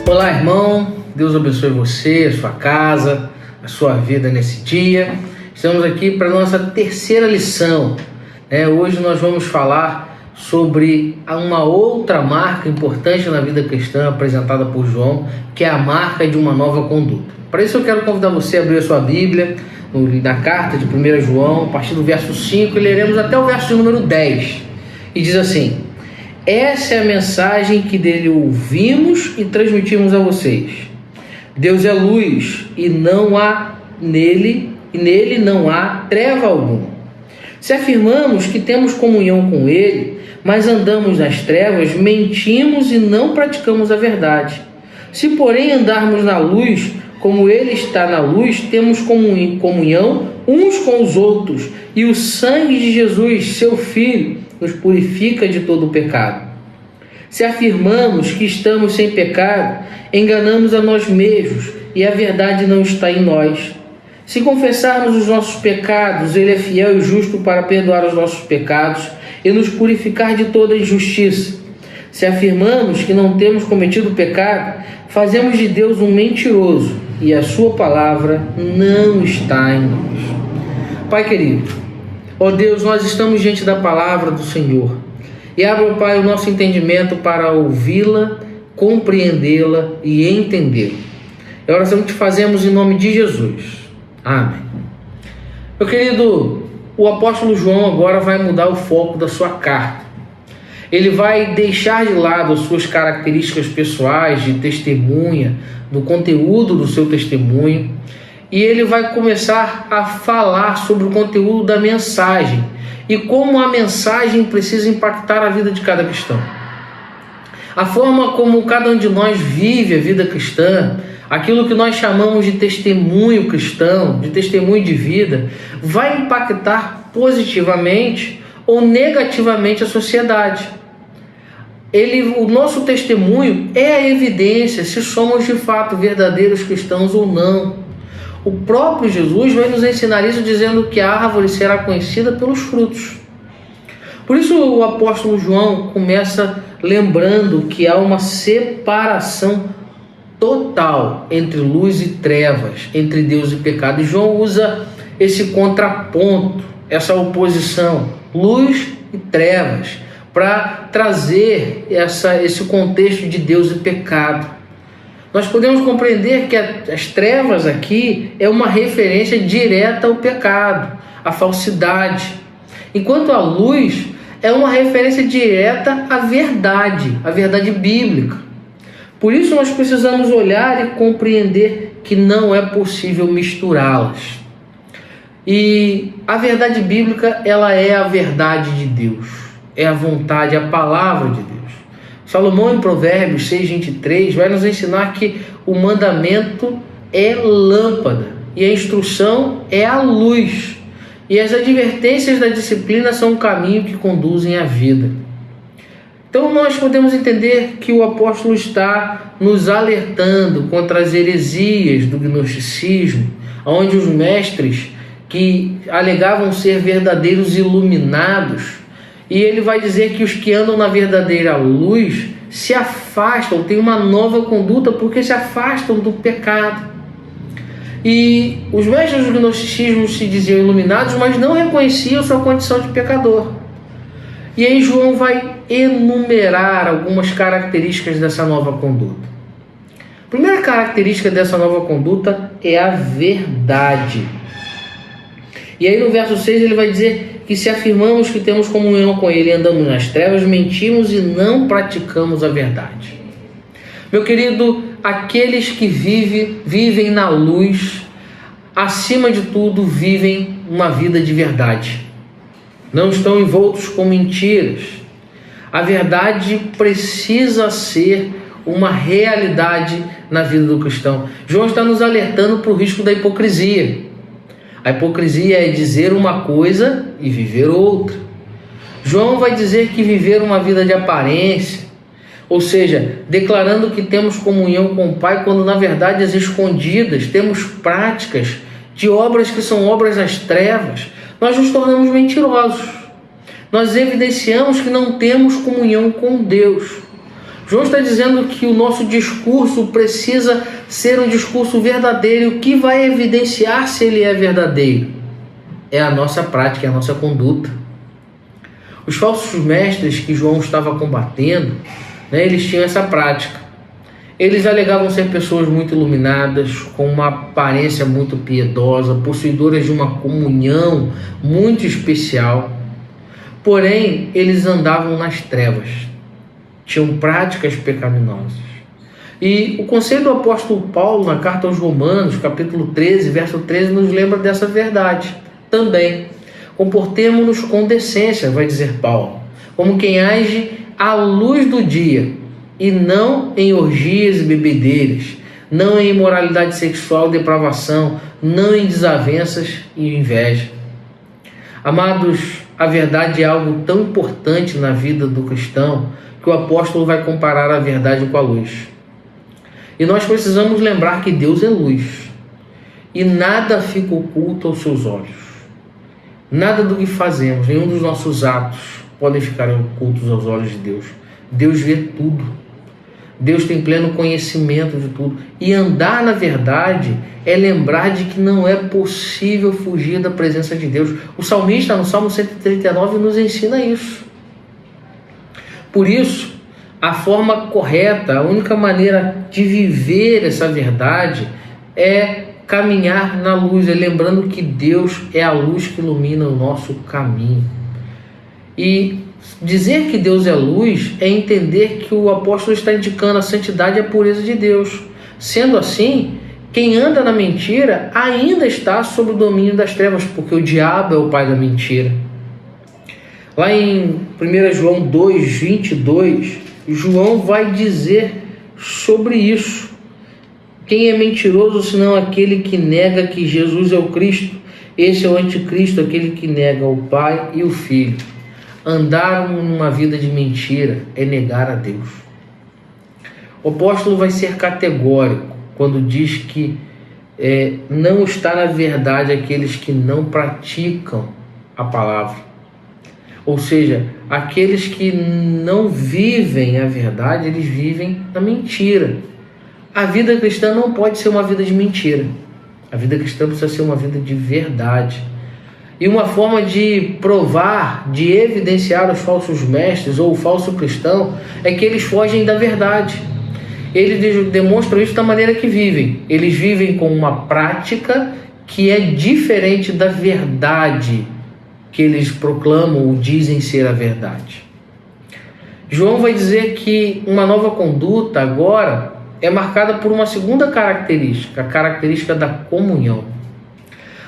Olá, irmão, Deus abençoe você, a sua casa, a sua vida nesse dia. Estamos aqui para a nossa terceira lição. Hoje nós vamos falar sobre uma outra marca importante na vida cristã apresentada por João, que é a marca de uma nova conduta. Para isso eu quero convidar você a abrir a sua Bíblia na carta de 1 João, a partir do verso 5, e leremos até o verso de número 10. E diz assim: essa é a mensagem que dele ouvimos e transmitimos a vocês. Deus é luz e nele não há treva alguma. Se afirmamos que temos comunhão com ele, mas andamos nas trevas, mentimos e não praticamos a verdade. Se, porém, andarmos na luz, como ele está na luz, temos comunhão uns com os outros, e o sangue de Jesus, seu Filho, nos purifica de todo o pecado. Se afirmamos que estamos sem pecado, enganamos a nós mesmos e a verdade não está em nós. Se confessarmos os nossos pecados, ele é fiel e justo para perdoar os nossos pecados e nos purificar de toda injustiça. Se afirmamos que não temos cometido pecado, fazemos de Deus um mentiroso e a sua palavra não está em nós. Pai querido, ó Deus, nós estamos diante da palavra do Senhor. E abra, Pai, o nosso entendimento para ouvi-la, compreendê-la e entendê-la. É a oração que te fazemos em nome de Jesus. Amém. Meu querido, o apóstolo João agora vai mudar o foco da sua carta. Ele vai deixar de lado as suas características pessoais de testemunha, do conteúdo do seu testemunho, e ele vai começar a falar sobre o conteúdo da mensagem e como a mensagem precisa impactar a vida de cada cristão. A forma como cada um de nós vive a vida cristã, aquilo que nós chamamos de testemunho cristão, de testemunho de vida, vai impactar positivamente ou negativamente a sociedade. O nosso testemunho é a evidência se somos de fato verdadeiros cristãos ou não. O próprio Jesus vai nos ensinar isso dizendo que a árvore será conhecida pelos frutos. Por isso o apóstolo João começa lembrando que há uma separação total entre luz e trevas, entre Deus e pecado. E João usa esse contraponto, essa oposição, luz e trevas, para trazer esse contexto de Deus e pecado. Nós podemos compreender que as trevas aqui é uma referência direta ao pecado, à falsidade, enquanto a luz é uma referência direta à verdade bíblica. Por isso nós precisamos olhar e compreender que não é possível misturá-las. E a verdade bíblica, ela é a verdade de Deus, é a vontade, a palavra de Deus. Salomão, em Provérbios 6:23, vai nos ensinar que o mandamento é lâmpada e a instrução é a luz. E as advertências da disciplina são o caminho que conduzem à vida. Então nós podemos entender que o apóstolo está nos alertando contra as heresias do gnosticismo, onde os mestres que alegavam ser verdadeiros iluminados, e ele vai dizer que os que andam na verdadeira luz se afastam, têm uma nova conduta porque se afastam do pecado. E os mestres do gnosticismo se diziam iluminados, mas não reconheciam sua condição de pecador. E aí João vai enumerar algumas características dessa nova conduta. A primeira característica dessa nova conduta é a verdade. E aí no verso 6 ele vai dizer que se afirmamos que temos comunhão com ele e andamos nas trevas, mentimos e não praticamos a verdade. Meu querido, aqueles que vivem na luz, acima de tudo, vivem uma vida de verdade. Não estão envoltos com mentiras. A verdade precisa ser uma realidade na vida do cristão. João está nos alertando para o risco da hipocrisia. A hipocrisia é dizer uma coisa e viver outra. João vai dizer que viver uma vida de aparência, ou seja, declarando que temos comunhão com o Pai, quando na verdade às escondidas temos práticas de obras que são obras das trevas, nós nos tornamos mentirosos. Nós evidenciamos que não temos comunhão com Deus. João está dizendo que o nosso discurso precisa ser um discurso verdadeiro. E o que vai evidenciar se ele é verdadeiro? É a nossa prática, é a nossa conduta. Os falsos mestres que João estava combatendo, eles tinham essa prática. Eles alegavam ser pessoas muito iluminadas, com uma aparência muito piedosa, possuidoras de uma comunhão muito especial. Porém, eles andavam nas trevas, tinham práticas pecaminosas. E o conselho do apóstolo Paulo, na carta aos Romanos, capítulo 13, verso 13, nos lembra dessa verdade também. Comportemo-nos com decência, vai dizer Paulo, como quem age à luz do dia, e não em orgias e bebedeiras, não em imoralidade sexual e depravação, não em desavenças e inveja. Amados, a verdade é algo tão importante na vida do cristão que o apóstolo vai comparar a verdade com a luz. E nós precisamos lembrar que Deus é luz e nada fica oculto aos seus olhos. Nada do que fazemos, nenhum dos nossos atos podem ficar ocultos aos olhos de Deus. Deus vê tudo. Deus tem pleno conhecimento de tudo. E andar na verdade é lembrar de que não é possível fugir da presença de Deus. O salmista, no Salmo 139, nos ensina isso. Por isso, a forma correta, a única maneira de viver essa verdade é caminhar na luz, é lembrando que Deus é a luz que ilumina o nosso caminho. E dizer que Deus é luz é entender que o apóstolo está indicando a santidade e a pureza de Deus. Sendo assim, quem anda na mentira ainda está sob o domínio das trevas, porque o diabo é o pai da mentira. Lá em 1 João 2:22, João vai dizer sobre isso. Quem é mentiroso senão aquele que nega que Jesus é o Cristo? Esse é o anticristo, aquele que nega o Pai e o Filho. Andar numa vida de mentira é negar a Deus. O apóstolo vai ser categórico quando diz que não está na verdade aqueles que não praticam a palavra. Ou seja, aqueles que não vivem a verdade, eles vivem na mentira. A vida cristã não pode ser uma vida de mentira. A vida cristã precisa ser uma vida de verdade. E uma forma de provar, de evidenciar os falsos mestres ou o falso cristão é que eles fogem da verdade. Eles demonstram isso da maneira que vivem. Eles vivem com uma prática que é diferente da verdade que eles proclamam ou dizem ser a verdade. João vai dizer que uma nova conduta agora é marcada por uma segunda característica, a característica da comunhão.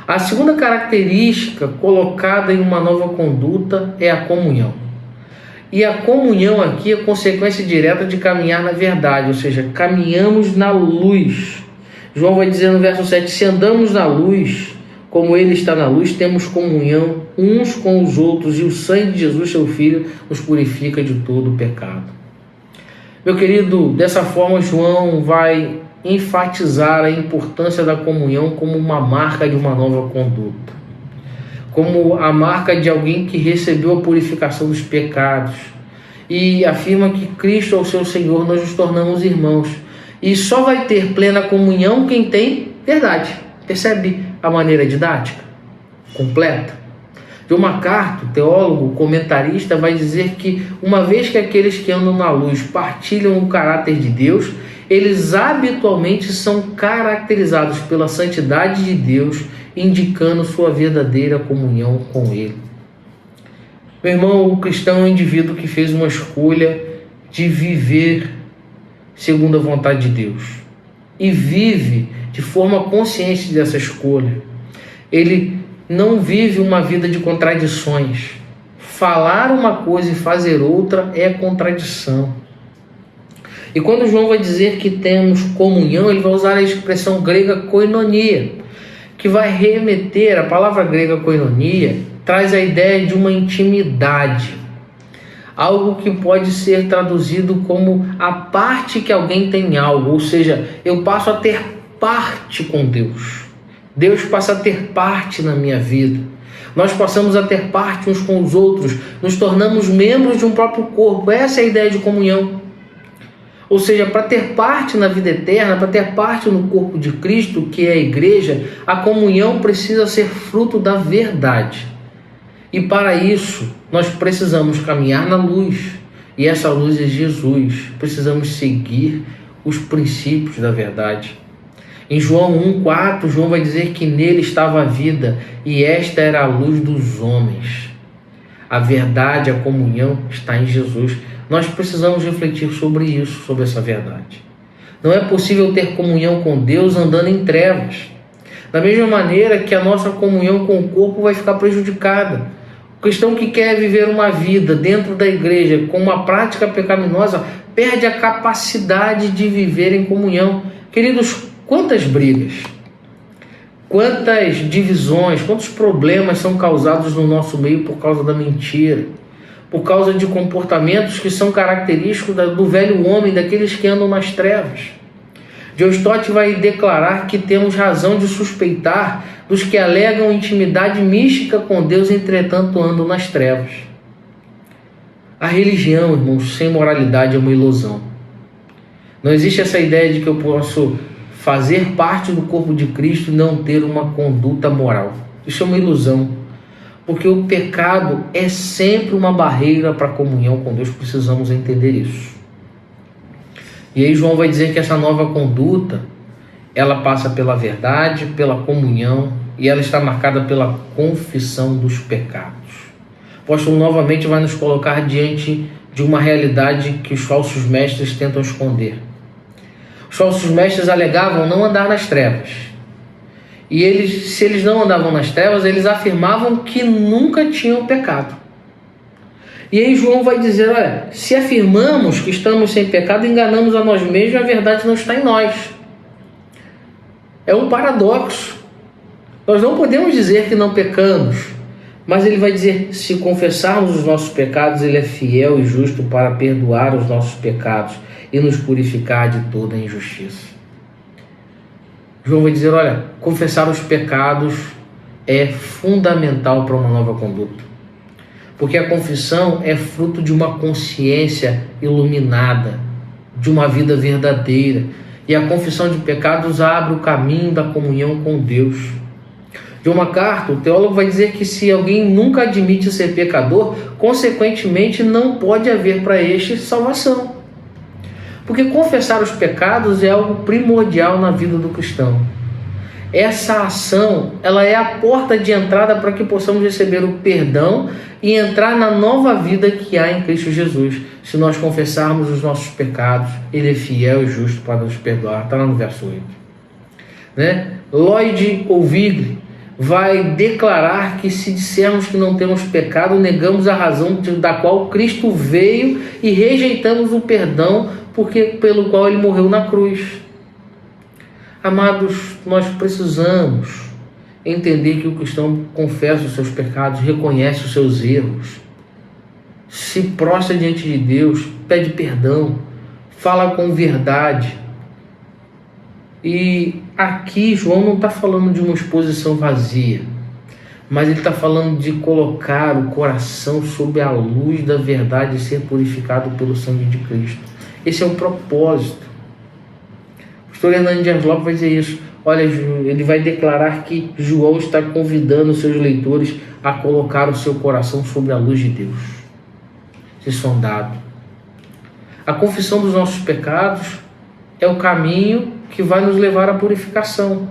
A segunda característica colocada em uma nova conduta é a comunhão. E a comunhão aqui é consequência direta de caminhar na verdade, ou seja, caminhamos na luz. João vai dizer no verso 7, se andamos na luz, como Ele está na luz, temos comunhão uns com os outros, e o sangue de Jesus, seu Filho, nos purifica de todo o pecado. Meu querido, dessa forma João vai enfatizar a importância da comunhão como uma marca de uma nova conduta, como a marca de alguém que recebeu a purificação dos pecados, e afirma que Cristo é o seu Senhor, nós nos tornamos irmãos, e só vai ter plena comunhão quem tem verdade. Percebe a maneira didática? Completa. John MacArthur, teólogo, comentarista, vai dizer que uma vez que aqueles que andam na luz partilham o caráter de Deus, eles habitualmente são caracterizados pela santidade de Deus, indicando sua verdadeira comunhão com Ele. Meu irmão, o cristão é um indivíduo que fez uma escolha de viver segundo a vontade de Deus e vive de forma consciente dessa escolha. Ele não vive uma vida de contradições. Falar uma coisa e fazer outra é contradição. E quando João vai dizer que temos comunhão, ele vai usar a expressão grega koinonia, que vai remeter, a palavra grega koinonia, traz a ideia de uma intimidade. Algo que pode ser traduzido como a parte que alguém tem em algo, ou seja, eu passo a ter parte com Deus. Deus passa a ter parte na minha vida. Nós passamos a ter parte uns com os outros, nos tornamos membros de um próprio corpo. Essa é a ideia de comunhão. Ou seja, para ter parte na vida eterna, para ter parte no corpo de Cristo, que é a igreja, a comunhão precisa ser fruto da verdade. E para isso, nós precisamos caminhar na luz. E essa luz é Jesus. Precisamos seguir os princípios da verdade. Em João 1,4, João vai dizer que nele estava a vida, e esta era a luz dos homens. A verdade, a comunhão está em Jesus. Nós precisamos refletir sobre isso, sobre essa verdade. Não é possível ter comunhão com Deus andando em trevas. Da mesma maneira que a nossa comunhão com o corpo vai ficar prejudicada. O cristão que quer viver uma vida dentro da igreja com uma prática pecaminosa perde a capacidade de viver em comunhão. Queridos, quantas brigas, quantas divisões, quantos problemas são causados no nosso meio por causa da mentira, por causa de comportamentos que são característicos do velho homem, daqueles que andam nas trevas. John Stott vai declarar que temos razão de suspeitar dos que alegam intimidade mística com Deus, entretanto andam nas trevas. A religião, irmãos, sem moralidade é uma ilusão. Não existe essa ideia de que eu posso fazer parte do corpo de Cristo e não ter uma conduta moral. Isso é uma ilusão, porque o pecado é sempre uma barreira para a comunhão com Deus. Precisamos entender isso. E aí João vai dizer que essa nova conduta, ela passa pela verdade, pela comunhão, e ela está marcada pela confissão dos pecados. O apóstolo novamente vai nos colocar diante de uma realidade que os falsos mestres tentam esconder. Os falsos mestres alegavam não andar nas trevas. E se eles não andavam nas trevas, eles afirmavam que nunca tinham pecado. E aí João vai dizer, olha, se afirmamos que estamos sem pecado, enganamos a nós mesmos e a verdade não está em nós. É um paradoxo. Nós não podemos dizer que não pecamos, mas ele vai dizer, se confessarmos os nossos pecados, ele é fiel e justo para perdoar os nossos pecados e nos purificar de toda injustiça. João vai dizer, olha, confessar os pecados é fundamental para uma nova conduta. Porque a confissão é fruto de uma consciência iluminada, de uma vida verdadeira. E a confissão de pecados abre o caminho da comunhão com Deus. John MacArthur, o teólogo, vai dizer que se alguém nunca admite ser pecador, consequentemente não pode haver para este salvação. Porque confessar os pecados é algo primordial na vida do cristão. Essa ação, ela é a porta de entrada para que possamos receber o perdão e entrar na nova vida que há em Cristo Jesus. Se nós confessarmos os nossos pecados, ele é fiel e justo para nos perdoar. Está lá no verso 8. Né? Lloyd Ovigli vai declarar que se dissermos que não temos pecado, negamos a razão da qual Cristo veio e rejeitamos o perdão pelo qual ele morreu na cruz. Amados, nós precisamos entender que o cristão confessa os seus pecados, reconhece os seus erros, se prostra diante de Deus, pede perdão, fala com verdade. E aqui João não está falando de uma exposição vazia, mas ele está falando de colocar o coração sob a luz da verdade e ser purificado pelo sangue de Cristo. Esse é o propósito. O pastor Hernando Dias Lopes vai dizer isso. Olha, ele vai declarar que João está convidando os seus leitores a colocar o seu coração sobre a luz de Deus, ser sondado. A confissão dos nossos pecados é o caminho que vai nos levar à purificação.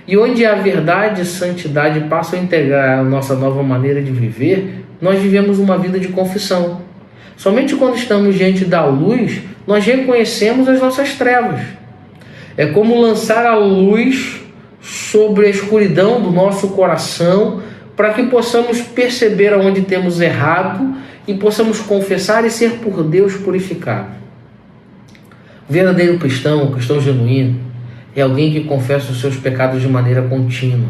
E onde a verdade e santidade passam a integrar a nossa nova maneira de viver, nós vivemos uma vida de confissão. Somente quando estamos diante da luz, nós reconhecemos as nossas trevas. É como lançar a luz sobre a escuridão do nosso coração, para que possamos perceber aonde temos errado e possamos confessar e ser por Deus purificado. O verdadeiro cristão, o cristão genuíno, é alguém que confessa os seus pecados de maneira contínua.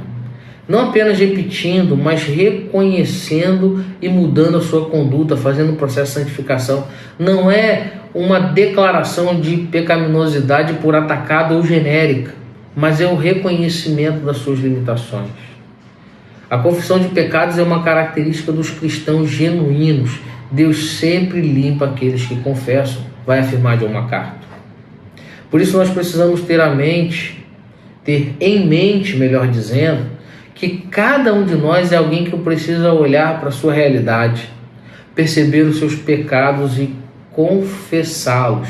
Não apenas repetindo, mas reconhecendo e mudando a sua conduta, fazendo um processo de santificação. Não é uma declaração de pecaminosidade por atacado ou genérica, mas é o reconhecimento das suas limitações. A confissão de pecados é uma característica dos cristãos genuínos. Deus sempre limpa aqueles que confessam, vai afirmar John MacArthur. Por isso nós precisamos ter em mente, melhor dizendo, que cada um de nós é alguém que precisa olhar para a sua realidade, perceber os seus pecados e confessá-los,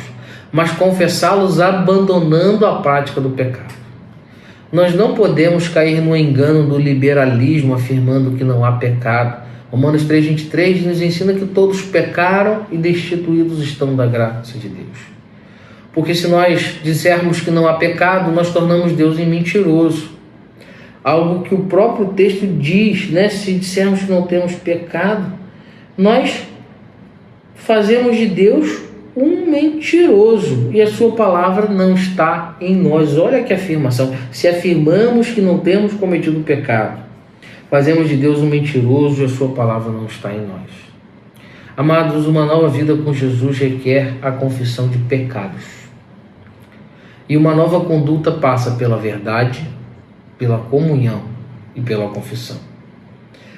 mas confessá-los abandonando a prática do pecado. Nós não podemos cair no engano do liberalismo afirmando que não há pecado. Romanos 3,23 nos ensina que todos pecaram e destituídos estão da graça de Deus. Porque se nós dissermos que não há pecado, nós tornamos Deus em mentiroso. Algo que o próprio texto diz, né? Se dissermos que não temos pecado, nós fazemos de Deus um mentiroso e a sua palavra não está em nós. Olha que afirmação. Se afirmamos que não temos cometido pecado, fazemos de Deus um mentiroso e a sua palavra não está em nós. Amados, uma nova vida com Jesus requer a confissão de pecados. E uma nova conduta passa pela verdade, pela comunhão e pela confissão.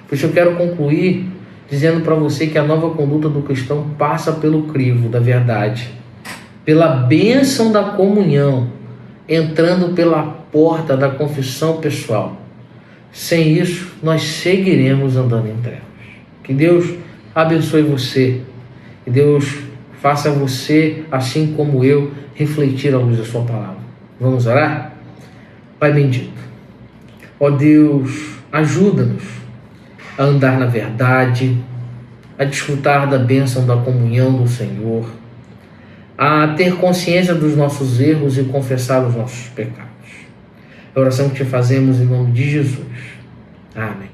Por isso eu quero concluir dizendo para você que a nova conduta do cristão passa pelo crivo da verdade, pela bênção da comunhão, entrando pela porta da confissão pessoal. Sem isso, nós seguiremos andando em trevas. Que Deus abençoe você. Que Deus faça você, assim como eu, refletir à luz da sua palavra. Vamos orar? Pai bendito, ó Deus, ajuda-nos a andar na verdade, a desfrutar da bênção da comunhão do Senhor, a ter consciência dos nossos erros e confessar os nossos pecados. É a oração que te fazemos em nome de Jesus. Amém.